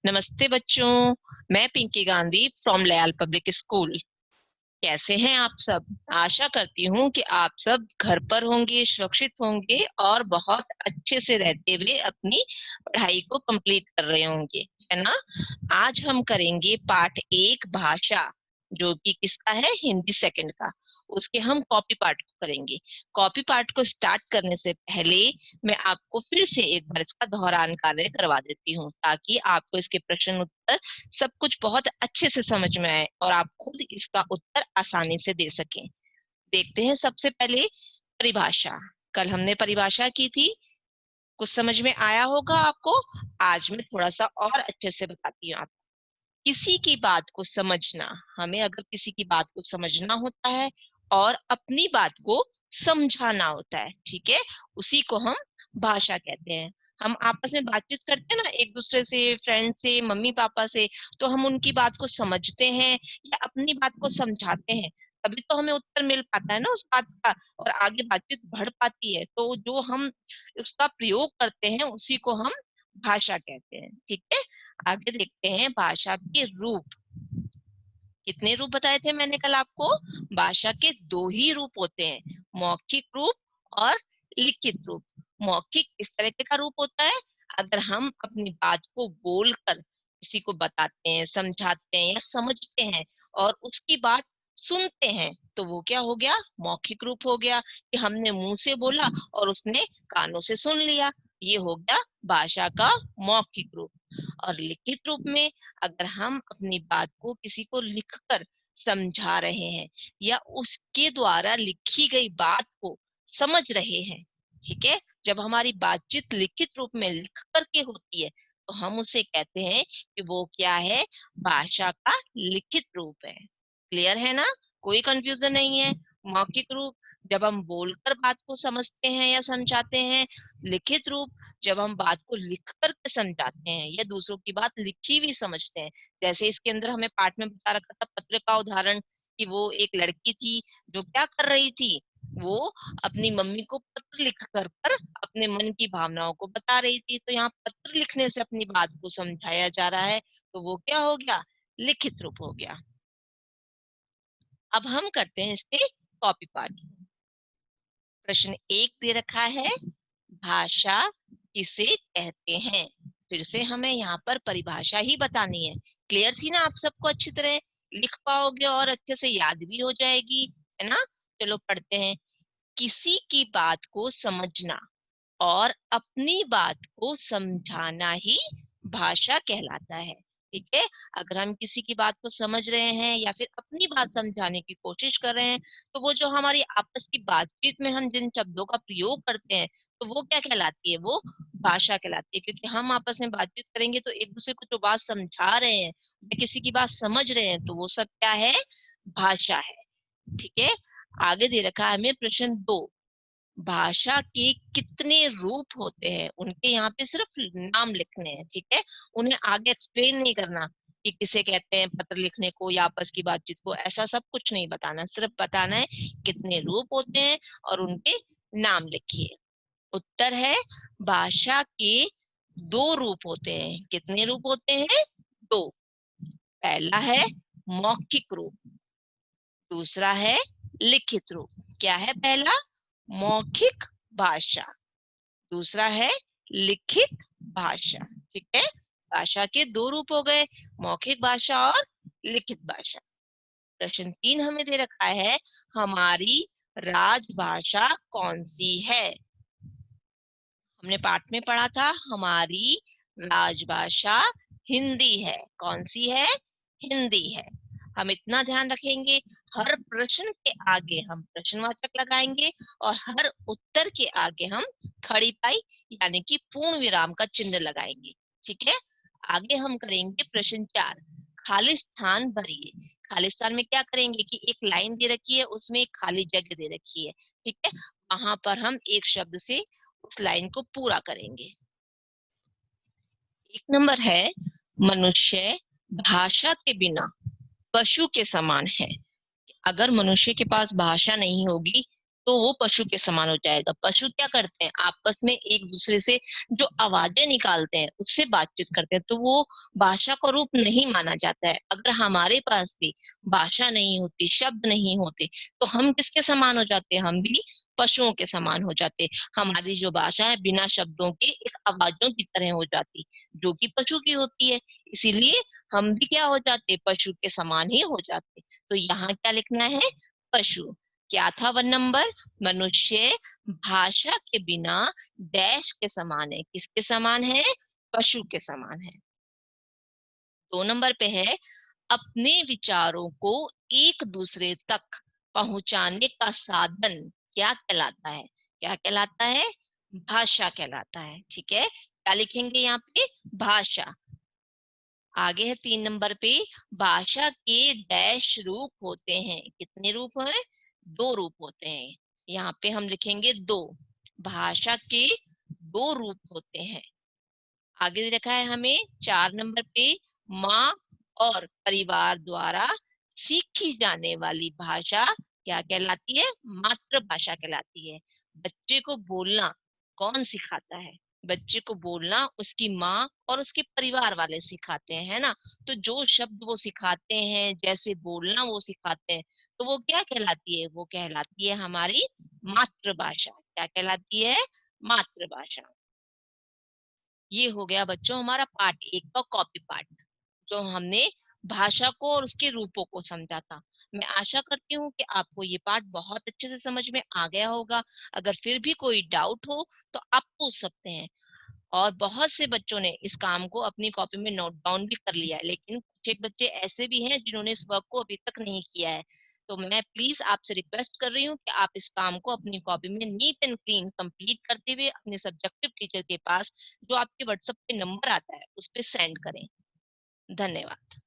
नमस्ते बच्चों, मैं पिंकी गांधी फ्रॉम लयाल पब्लिक स्कूल। कैसे हैं आप सब? आशा करती हूँ कि आप सब घर पर होंगे, सुरक्षित होंगे और बहुत अच्छे से रहते हुए अपनी पढ़ाई को कंप्लीट कर रहे होंगे, है ना? आज हम करेंगे पाठ 1 भाषा, जो कि किसका है? हिंदी सेकंड का। उसके हम कॉपी पार्ट को करेंगे। कॉपी पार्ट को स्टार्ट करने से पहले मैं आपको फिर से एक बार इसका दोहरान कार्य करवा देती हूँ, ताकि आपको इसके प्रश्न उत्तर सब कुछ बहुत अच्छे से समझ में आए और आप खुद इसका उत्तर आसानी से दे सकें। देखते हैं सबसे पहले परिभाषा। कल हमने परिभाषा की थी, कुछ समझ में आया होगा आपको। आज मैं थोड़ा सा और अच्छे से बताती हूँ आपको। किसी की बात को समझना, हमें अगर किसी की बात को समझना होता है और अपनी बात को समझाना होता है, ठीक है, उसी को हम भाषा कहते हैं। हम आपस में बातचीत करते हैं ना, एक दूसरे से, फ्रेंड से, मम्मी पापा से, तो हम उनकी बात को समझते हैं या अपनी बात को समझाते हैं, तभी तो हमें उत्तर मिल पाता है ना उस बात का, और आगे बातचीत बढ़ पाती है। तो जो हम उसका प्रयोग करते हैं उसी को हम भाषा कहते हैं, ठीक है। आगे देखते हैं भाषा के रूप। कितने रूप बताए थे मैंने कल आपको? भाषा के 2 ही रूप होते हैं, मौखिक रूप और लिखित रूप। मौखिक इस तरह का रूप होता है, अगर हम अपनी बात को बोलकर किसी को बताते हैं, समझाते हैं या समझते हैं और उसकी बात सुनते हैं, तो वो क्या हो गया? मौखिक रूप हो गया, कि हमने मुंह से बोला और उसने कानों से सुन लिया। ये हो गया भाषा का मौखिक रूप। और लिखित रूप में, अगर हम अपनी बात को किसी को लिखकर समझा रहे हैं या उसके द्वारा लिखी गई बात को समझ रहे हैं, ठीक है, जब हमारी बातचीत लिखित रूप में लिख करके होती है, तो हम उसे कहते हैं कि वो क्या है? भाषा का लिखित रूप है। क्लियर है ना? कोई कंफ्यूजन नहीं है। मौखिक रूप जब हम बोलकर बात को समझते हैं या समझाते हैं, लिखित रूप जब हम बात को लिख करके समझाते हैं या दूसरों की बात लिखी हुई समझते हैं। जैसे इसके अंदर हमें पाठ में बता रखा था पत्र का उदाहरण, कि वो एक लड़की थी जो क्या कर रही थी, वो अपनी मम्मी को पत्र लिख कर अपने मन की भावनाओं को बता रही थी। तो यहाँ पत्र लिखने से अपनी बात को समझाया जा रहा है, तो वो क्या हो गया? लिखित रूप हो गया। अब हम करते हैं इसके कॉपी पार्ट। प्रश्न 1 दे रखा है, भाषा किसे कहते हैं? फिर से हमें यहाँ पर परिभाषा ही बतानी है। क्लियर थी ना आप सबको? अच्छी तरह लिख पाओगे और अच्छे से याद भी हो जाएगी, है ना? चलो पढ़ते हैं। किसी की बात को समझना और अपनी बात को समझाना ही भाषा कहलाता है, ठीक है। अगर हम किसी की बात को समझ रहे हैं या फिर अपनी बात समझाने की कोशिश कर रहे हैं, तो वो जो हमारी आपस की बातचीत में हम जिन शब्दों का प्रयोग करते हैं, तो वो क्या कहलाती है? वो भाषा कहलाती है। क्योंकि हम आपस में बातचीत करेंगे तो एक दूसरे को जो बात समझा रहे हैं या किसी की बात समझ रहे हैं, तो वो सब क्या है? भाषा है, ठीक है। आगे दे रखा है हमें प्रश्न 2, भाषा के कितने रूप होते हैं? उनके यहाँ पे सिर्फ नाम लिखने हैं, ठीक है। उन्हें आगे एक्सप्लेन नहीं करना कि किसे कहते हैं पत्र लिखने को या आपस की बातचीत को, ऐसा सब कुछ नहीं बताना, सिर्फ बताना है कितने रूप होते हैं और उनके नाम लिखिए। उत्तर है, भाषा के 2 रूप होते हैं। कितने रूप होते हैं? 2। पहला है मौखिक रूप, दूसरा है लिखित रूप। क्या है पहला? मौखिक भाषा, दूसरा है लिखित भाषा, ठीक है। भाषा के 2 रूप हो गए, मौखिक भाषा और लिखित भाषा। प्रश्न 3 हमें दे रखा है, हमारी राजभाषा कौन सी है? हमने पाठ में पढ़ा था, हमारी राजभाषा हिंदी है। कौन सी है? हिंदी है। हम इतना ध्यान रखेंगे, हर प्रश्न के आगे हम प्रश्नवाचक लगाएंगे और हर उत्तर के आगे हम खड़ी पाई यानी कि पूर्ण विराम का चिन्ह लगाएंगे, ठीक है। आगे हम करेंगे प्रश्न 4, खाली स्थान भरिए। खाली स्थान में क्या करेंगे कि एक लाइन दे रखी है, उसमें एक खाली जगह दे रखी है, ठीक है, वहां पर हम एक शब्द से उस लाइन को पूरा करेंगे। 1 नंबर है, मनुष्य भाषा के बिना पशु के समान है। अगर मनुष्य के पास भाषा नहीं होगी तो वो पशु के समान हो जाएगा। पशु क्या करते हैं, आपस में एक दूसरे से जो आवाजें निकालते हैं उससे बातचीत करते हैं, तो वो भाषा का रूप नहीं माना जाता है। अगर हमारे पास भी भाषा नहीं होती, शब्द नहीं होते, तो हम किसके समान हो जाते हैं, हम भी पशुओं के समान हो जाते। हमारी जो भाषा है बिना शब्दों के एक आवाजों की तरह हो जाती, जो कि पशु की होती है। इसीलिए हम भी क्या हो जाते, पशु के समान ही हो जाते। तो यहाँ क्या लिखना है, पशु। क्या था 1 नंबर, मनुष्य भाषा के बिना डैश के समान है, किसके समान है, पशु के समान है। 2 नंबर पे है, अपने विचारों को एक दूसरे तक पहुंचाने का साधन क्या कहलाता है, क्या कहलाता है, भाषा कहलाता है। ठीक है, क्या लिखेंगे यहाँ पे, भाषा। आगे है 3 नंबर पे, भाषा के डैश रूप होते हैं, कितने रूप हैं, 2 रूप होते हैं। यहाँ पे हम लिखेंगे 2, भाषा के 2 रूप होते हैं। आगे रखा है हमें 4 नंबर पे, माँ और परिवार द्वारा सीखी जाने वाली भाषा क्या कहलाती है, मातृभाषा कहलाती है। बच्चे को बोलना कौन सिखाता है, बच्चे को बोलना उसकी माँ और उसके परिवार वाले सिखाते हैं, है ना। तो जो शब्द वो सिखाते हैं, जैसे बोलना वो सिखाते हैं, तो वो क्या कहलाती है, वो कहलाती है हमारी मातृभाषा। क्या कहलाती है, मातृभाषा। ये हो गया बच्चों हमारा पार्ट 1 का कॉपी पार्ट, जो हमने भाषा को और उसके रूपों को समझा था। मैं आशा करती हूँ कि आपको ये पार्ट बहुत अच्छे से समझ में आ गया होगा। अगर फिर भी कोई डाउट हो तो आप पूछ सकते हैं। और बहुत से बच्चों ने इस काम को अपनी कॉपी में नोट डाउन भी कर लिया है, लेकिन कुछ एक बच्चे ऐसे भी हैं जिन्होंने इस वर्क को अभी तक नहीं किया है। तो मैं प्लीज आपसे रिक्वेस्ट कर रही हूँ कि आप इस काम को अपनी कॉपी में नीट एंड क्लीन कंप्लीट करते हुए अपने सब्जेक्टिव टीचर के पास, जो आपके व्हाट्सएप पे नंबर आता है, उस पर सेंड करें। धन्यवाद।